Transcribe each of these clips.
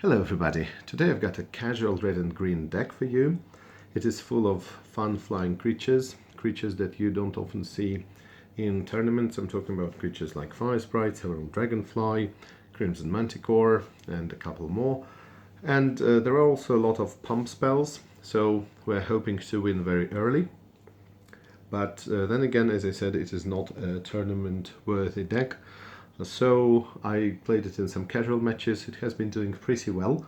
Hello everybody, today I've got a casual red and green deck for you. It is full of fun flying creatures that you don't often see in tournaments. I'm talking about creatures like Fire Sprite, Emerald Dragonfly, Crimson Manticore and a couple more. And there are also a lot of pump spells, so we're hoping to win very early. But then again, as I said, it is not a tournament worthy deck. So I played it in some casual matches. It has been doing pretty well,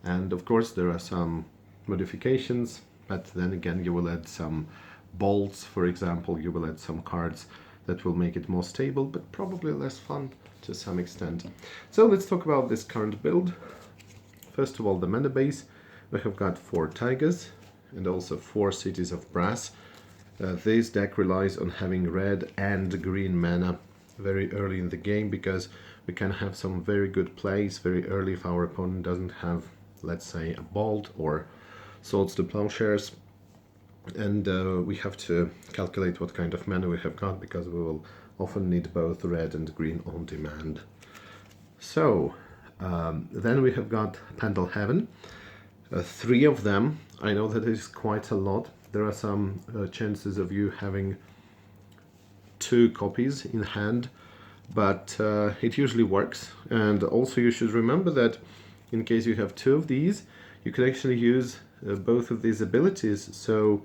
and of course there are some modifications, but then again you will add some bolts, for example. You will add some cards that will make it more stable, but probably less fun to some extent. So let's talk about this current build. First of all, the mana base. We have got 4 tigers and also 4 cities of brass. This deck relies on having red and green mana very early in the game, because we can have some very good plays very early if our opponent doesn't have, let's say, a bolt or swords to plowshares, and we have to calculate what kind of mana we have got, because we will often need both red and green on demand. So then we have got Pendelhaven, 3 of them. I know that is quite a lot. There are some chances of you having 2 copies in hand, but it usually works. And also you should remember that in case you have 2 of these, you can actually use both of these abilities. So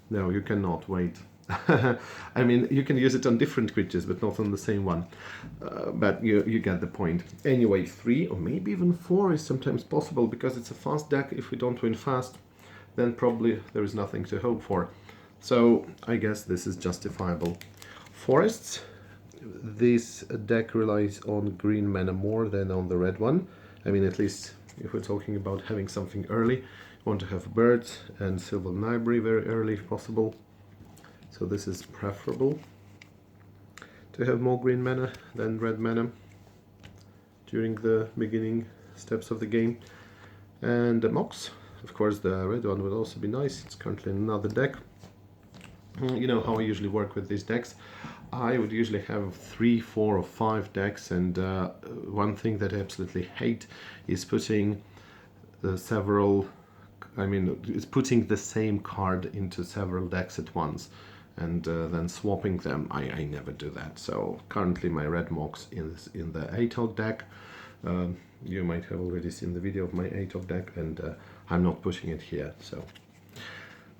no, you cannot wait. I mean, you can use it on different creatures, but not on the same one. But you get the point. Anyway, 3 or maybe even 4 is sometimes possible, because it's a fast deck. If we don't win fast, then probably there is nothing to hope for. So I guess this is justifiable. Forests. This deck relies on green mana more than on the red one. I mean, at least if we're talking about having something early, you want to have birds and Sylvan Library very early if possible. So this is preferable to have more green mana than red mana during the beginning steps of the game. And the Mox, of course the red one would also be nice. It's currently in another deck. You know how I usually work with these decks. I would usually have 3, 4 or 5 decks, and one thing that I absolutely hate is putting it's putting the same card into several decks at once and then swapping them. I never do that. So currently my red Mox is in the 8-hog deck. You might have already seen the video of my 8-hog deck, and I'm not pushing it here. So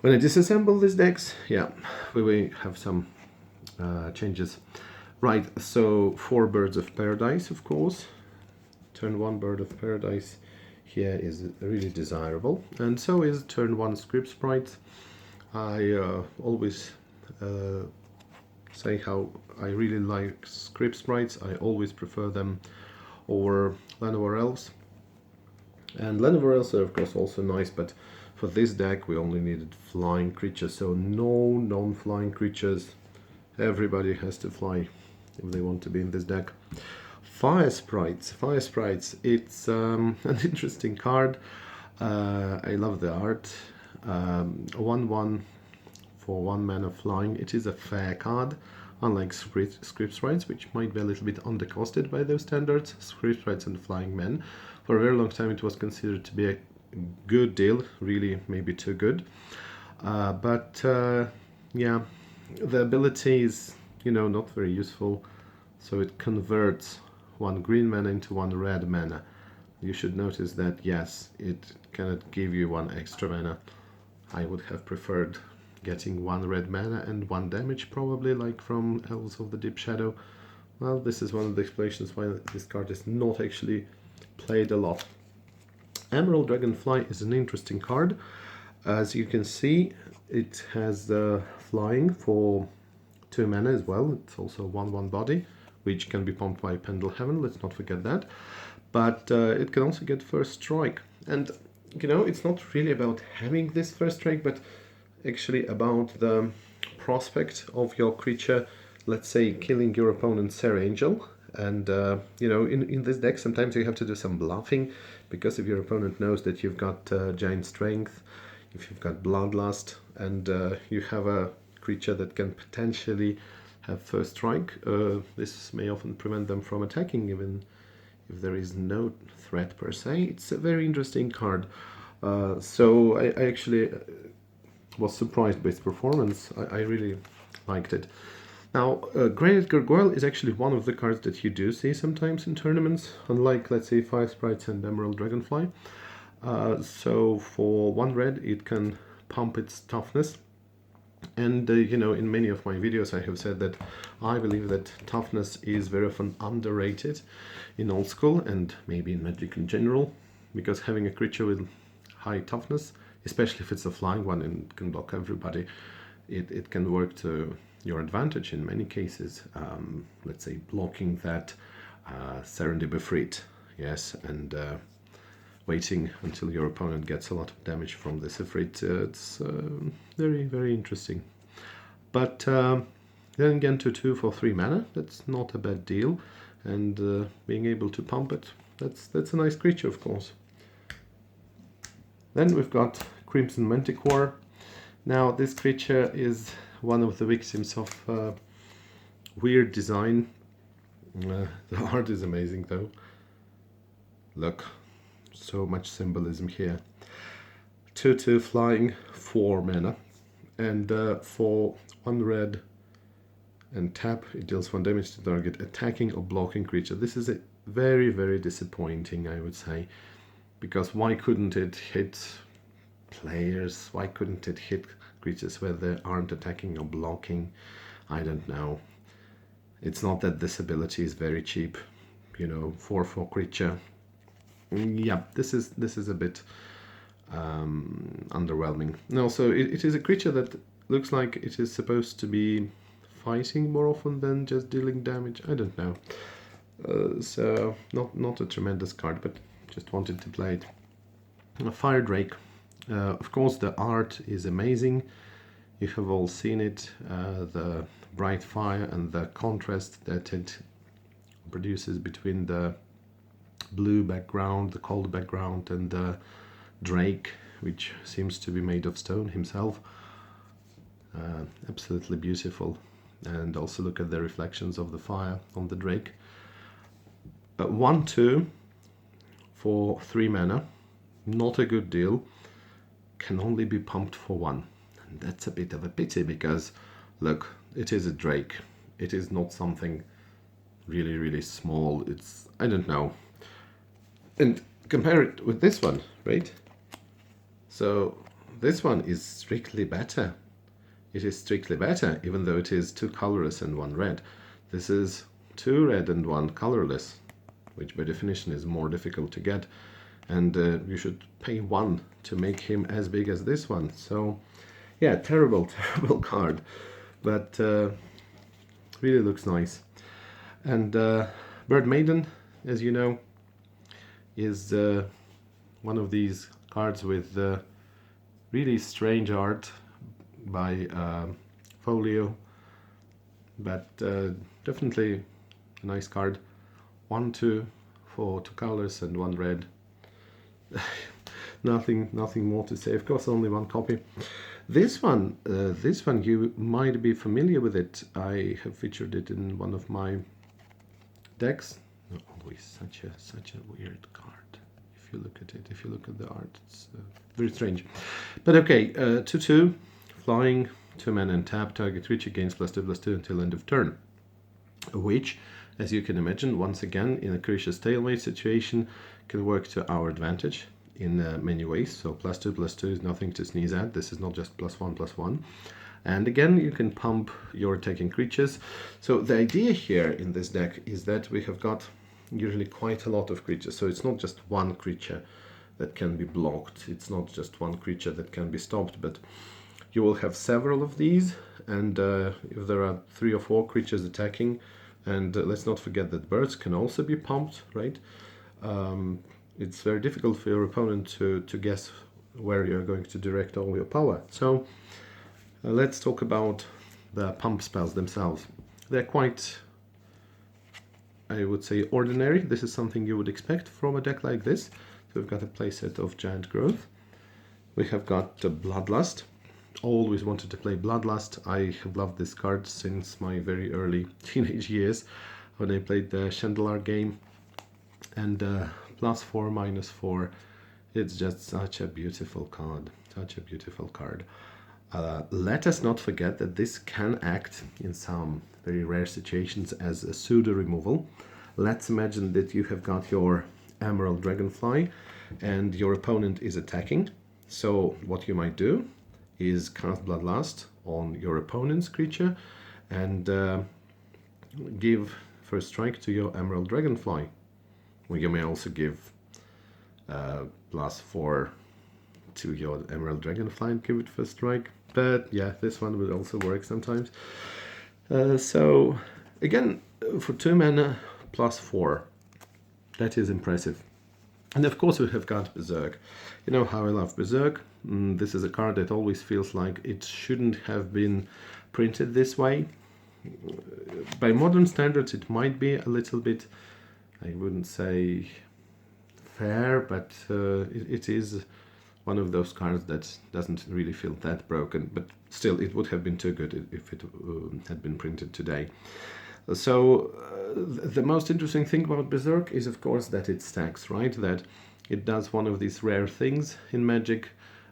when I disassemble these decks, yeah, we will have some changes. Right, so 4 Birds of Paradise, of course. Turn 1 Bird of Paradise here is really desirable, and so is turn 1 Script Sprite. I always say how I really like Script Sprites. I always prefer them over Llanowar Elves. And Llanowar Elves are of course also nice, but for this deck we only needed flying creatures, so no non-flying creatures. Everybody has to fly if they want to be in this deck. Fire Sprites, it's an interesting card. I love the art. 1/1 for 1 mana flying. It is a fair card, unlike Script Sprites, which might be a little bit undercosted by those standards. Script Sprites and Flying Men. For a very long time it was considered to be a good deal, really maybe too good. Yeah, the ability is, not very useful. So it converts 1 green mana into 1 red mana. You should notice that, yes, it cannot give you 1 extra mana. I would have preferred getting 1 red mana and 1 damage, probably, like from Elves of the Deep Shadow. Well, this is one of the explanations why this card is not actually played a lot. Emerald Dragonfly is an interesting card. As you can see, it has the flying for 2 mana as well. It's also 1/1 body, which can be pumped by Pendelhaven, let's not forget that. But it can also get first strike. And, it's not really about having this first strike, but actually about the prospect of your creature, let's say, killing your opponent's Serra Angel. And, in this deck, sometimes you have to do some bluffing, because if your opponent knows that you've got Giant Strength, if you've got Bloodlust, and you have a creature that can potentially have first strike, this may often prevent them from attacking, even if there is no threat red per se. It's a very interesting card. So I actually was surprised by its performance. I really liked it. Now, Granite Gargoyle is actually one of the cards that you do see sometimes in tournaments, unlike, let's say, Fire Sprites and Emerald Dragonfly. So for 1 red, it can pump its toughness. And, you know, in many of my videos I have said that I believe that toughness is very often underrated in Old School and maybe in Magic in general, because having a creature with high toughness, especially if it's a flying one and can block everybody, it can work to your advantage in many cases. Let's say blocking that Serendib Ifrit, yes, and waiting until your opponent gets a lot of damage from this Ifrit. It's very, very interesting. But then again, 2/2 for 3 mana, that's not a bad deal. And being able to pump it, that's a nice creature, of course. Then we've got Crimson Manticore. Now, this creature is one of the victims of weird design. The art is amazing, though. Look, so much symbolism here. 2/2 flying, 4 mana, and for 1 red and tap, it deals 1 damage to target attacking or blocking creature. This is a very, very disappointing, I would say, because why couldn't it hit players? Why couldn't it hit creatures where they aren't attacking or blocking? I don't know. It's not that this ability is very cheap, you know, 4/4 creature. Yeah, this is a bit underwhelming. No, so it is a creature that looks like it is supposed to be fighting more often than just dealing damage. I don't know. So not a tremendous card, but just wanted to play it. A Fire Drake. Of course, the art is amazing. You have all seen it. The bright fire and the contrast that it produces between the blue background, the cold background, and the drake, which seems to be made of stone himself. Absolutely beautiful. And also look at the reflections of the fire on the drake. 1/2 for 3 mana, not a good deal, can only be pumped for 1. And that's a bit of a pity, because look, it is a drake. It is not something really, really small. It's, I don't know. And compare it with this one, right? So this one is strictly better. It is strictly better, even though it is 2 colorless and 1 red. This is 2 red and 1 colorless, which by definition is more difficult to get. And you should pay 1 to make him as big as this one. So yeah, terrible, terrible card. But really looks nice. And Bird Maiden, as you know, is one of these cards with really strange art by Folio, but definitely a nice card. 1/2 for 2 colors and 1 red. nothing more to say. Of course, only 1 copy. This one you might be familiar with it. I have featured it in one of my decks. Always such a weird card. If you look at it, if you look at the art, it's very strange. But okay, 2/2 flying, 2 mana and tap, target creature gains +2/+2 until end of turn. Which, as you can imagine, once again in a creature stalemate situation, can work to our advantage in many ways. So +2/+2 is nothing to sneeze at. This is not just +1/+1. And again, you can pump your attacking creatures. So the idea here in this deck is that we have got usually quite a lot of creatures. So it's not just 1 creature that can be blocked. It's not just 1 creature that can be stopped, but you will have several of these. And if there are 3 or 4 creatures attacking, and let's not forget that birds can also be pumped, right? It's very difficult for your opponent to guess where you're going to direct all your power. So let's talk about the pump spells themselves. They're quite, I would say, ordinary. This is something you would expect from a deck like this. So we've got a playset of Giant Growth. We have got Bloodlust. Always wanted to play Bloodlust. I have loved this card since my very early teenage years when I played the Chandelar game. And +4, -4. It's just such a beautiful card, such a beautiful card. Let us not forget that this can act in some very rare situations as a pseudo removal. Let's imagine that you have got your Emerald Dragonfly and your opponent is attacking. So what you might do is cast Bloodlust on your opponent's creature and give first strike to your Emerald Dragonfly. Well, you may also give +4 to your Emerald Dragonfly and give it first strike. But yeah, this one will also work sometimes. So again, for 2 mana +4, that is impressive. And of course we have got Berserk. You know how I love Berserk. This is a card that always feels like it shouldn't have been printed this way. By modern standards it might be a little bit, I wouldn't say fair, but it is one of those cards that doesn't really feel that broken, but still it would have been too good if it had been printed today. So the most interesting thing about Berserk is of course that it stacks, right? That it does one of these rare things in Magic,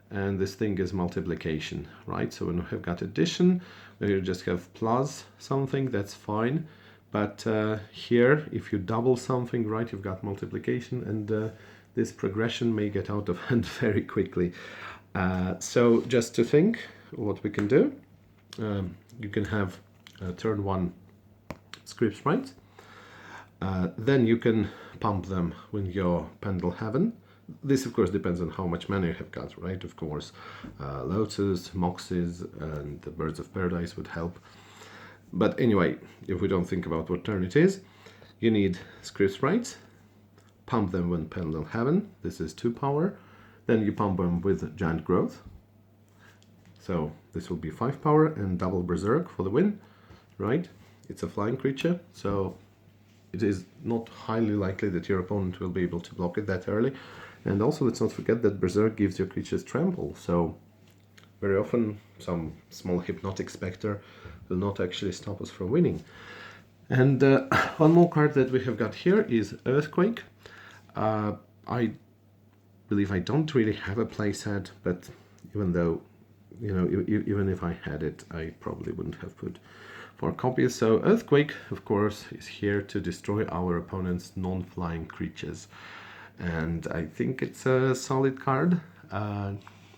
and this thing is multiplication, right? So when we have got addition, where you just have plus something, that's fine. But here, if you double something, right, you've got multiplication, and this progression may get out of hand very quickly. So just to think what we can do, you can have turn 1 script sprites. Then you can pump them with your Pendelhaven. This of course depends on how much mana you have got, right? Of course, Lotus, Moxes, and the Birds of Paradise would help. But anyway, if we don't think about what turn it is, you need script sprites, pump them with Pendelhaven. This is 2 power. Then you pump them with Giant Growth. So this will be 5 power and double Berserk for the win, right? It's a flying creature, so it is not highly likely that your opponent will be able to block it that early. And also let's not forget that Berserk gives your creatures trample, so very often some small hypnotic specter will not actually stop us from winning. And one more card that we have got here is Earthquake. I believe I don't really have a playset, but even though, you know, even if I had it, I probably wouldn't have put 4 copies. So Earthquake, of course, is here to destroy our opponent's non-flying creatures. And I think it's a solid card.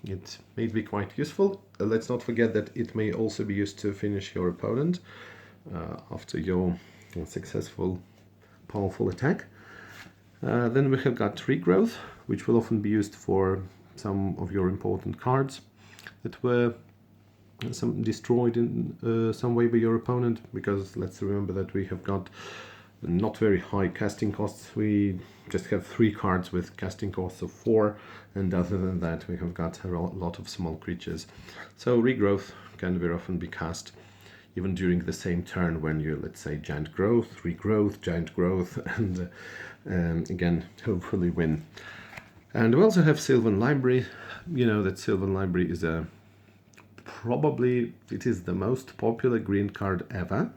It may be quite useful. Let's not forget that it may also be used to finish your opponent after your successful, powerful attack. Then we have got Regrowth, which will often be used for some of your important cards that were destroyed in some way by your opponent, because let's remember that we have got not very high casting costs. We just have 3 cards with casting costs of 4, and other than that we have got a lot of small creatures. So Regrowth can very often be cast even during the same turn when you, let's say, Giant Growth, Regrowth, Giant Growth, and again hopefully win. And we also have Sylvan Library. You know that Sylvan Library is probably it is the most popular green card ever,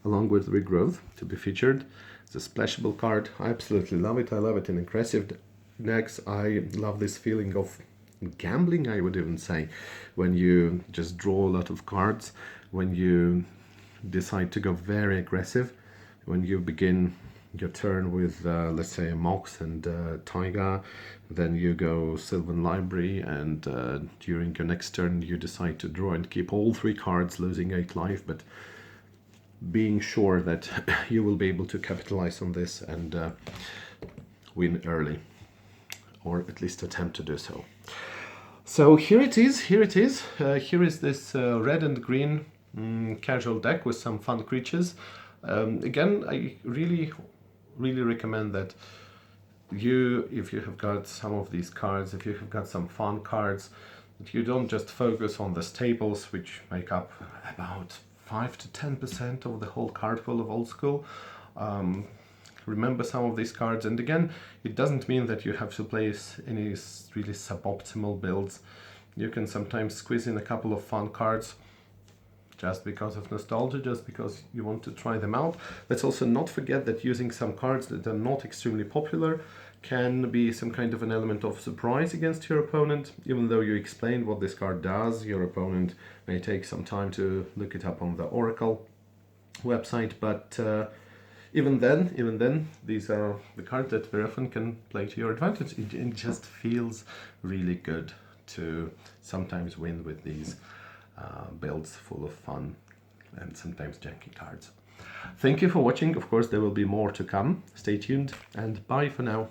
along with Regrowth, to be featured. It's a splashable card. I absolutely love it. I love it in aggressive decks. I love this feeling of gambling, I would even say, when you just draw a lot of cards, when you decide to go very aggressive, when you begin your turn with, let's say, a Mox and Taiga, then you go Sylvan Library, and during your next turn you decide to draw and keep all 3 cards, losing 8 life, but being sure that you will be able to capitalize on this and win early, or at least attempt to do so. So here it is. Here is this red and green casual deck with some fun creatures. Again, I really recommend that you, if you have got some of these cards, if you have got some fun cards, that you don't just focus on the staples, which make up about 5 to 10% of the whole card pool of old school. Remember some of these cards, and again, it doesn't mean that you have to place any really suboptimal builds. You can sometimes squeeze in a couple of fun cards just because of nostalgia, just because you want to try them out. Let's also not forget that using some cards that are not extremely popular can be some kind of an element of surprise against your opponent. Even though you explained what this card does, your opponent may take some time to look it up on the Oracle website, but even then, these are the cards that very often can play to your advantage. It just feels really good to sometimes win with these builds full of fun and sometimes janky cards. Thank you for watching. Of course, there will be more to come. Stay tuned and bye for now.